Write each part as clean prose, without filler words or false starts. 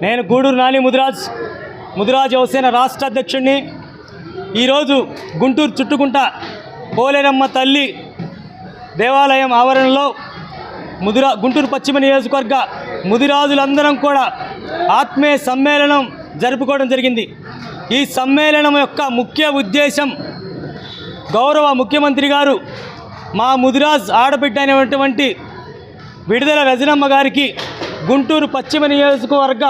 నేను గూడూరు నాని ముదిరాజ్ యువసేన రాష్ట్ర అధ్యక్షుడిని. ఈరోజు గుంటూరు చుట్టుకుంట పోలేరమ్మ తల్లి దేవాలయం ఆవరణలో గుంటూరు పశ్చిమ నియోజకవర్గ ముదిరాజులందరం కూడా ఆత్మీయ సమ్మేళనం జరుపుకోవడం జరిగింది. ఈ సమ్మేళనం యొక్క ముఖ్య ఉద్దేశం గౌరవ ముఖ్యమంత్రి గారు మా ముదిరాజ్ ఆడబిడ్డ అయినటువంటి విడుదల రజనమ్మ గారికి గుంటూరు పశ్చిమ నియోజకవర్గ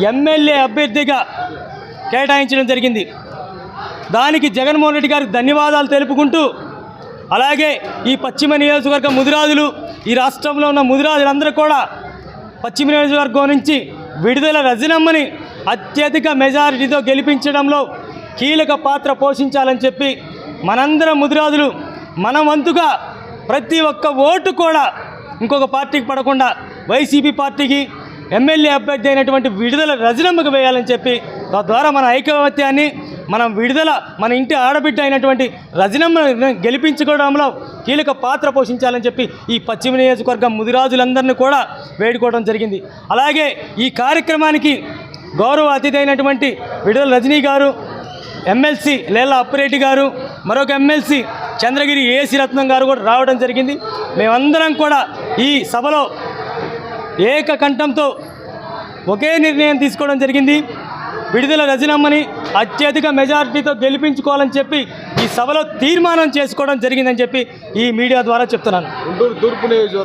ఎమ్మెల్యే అభ్యర్థిగా కేటాయించడం జరిగింది. దానికి జగన్మోహన్ రెడ్డి గారికి ధన్యవాదాలు తెలుపుకుంటూ, అలాగే ఈ పశ్చిమ నియోజకవర్గ ముదిరాజులు, ఈ రాష్ట్రంలో ఉన్న ముదిరాజులందరూ కూడా పశ్చిమ నియోజకవర్గం నుంచి విడుదల రజనమ్మని అత్యధిక మెజారిటీతో గెలిపించడంలో కీలక పాత్ర పోషించాలని చెప్పి మనందరం ముదిరాజులు మన వంతుగా ప్రతి ఒక్క ఓటు కూడా ఇంకొక పార్టీకి పడకుండా వైసీపీ పార్టీకి ఎమ్మెల్యే అభ్యర్థి అయినటువంటి విడుదల రజనమ్మకు వేయాలని చెప్పి తద్వారా మన ఐకమత్యాన్ని మన ఇంటి ఆడబిడ్డ అయినటువంటి రజనమ్మను గెలిపించుకోవడంలో కీలక పాత్ర పోషించాలని చెప్పి ఈ పశ్చిమ నియోజకవర్గం ముదిరాజులందరినీ కూడా వేడుకోవడం జరిగింది. అలాగే ఈ కార్యక్రమానికి గౌరవ అతిథి అయినటువంటి విడుదల రజనీ గారు, ఎమ్మెల్సీ లేళ్ల అప్పిరెడ్డి గారు, మరొక ఎమ్మెల్సీ చంద్రగిరి ఏసీ రత్నం గారు కూడా రావడం జరిగింది. మేమందరం కూడా ఈ సభలో ఏకకంఠంతో ఒకే నిర్ణయం తీసుకోవడం జరిగింది. విడుదల రజనమ్మని అత్యధిక మెజారిటీతో గెలిపించుకోవాలని చెప్పి ఈ సభలో తీర్మానం చేసుకోవడం జరిగిందని చెప్పి ఈ మీడియా ద్వారా చెప్తున్నాను.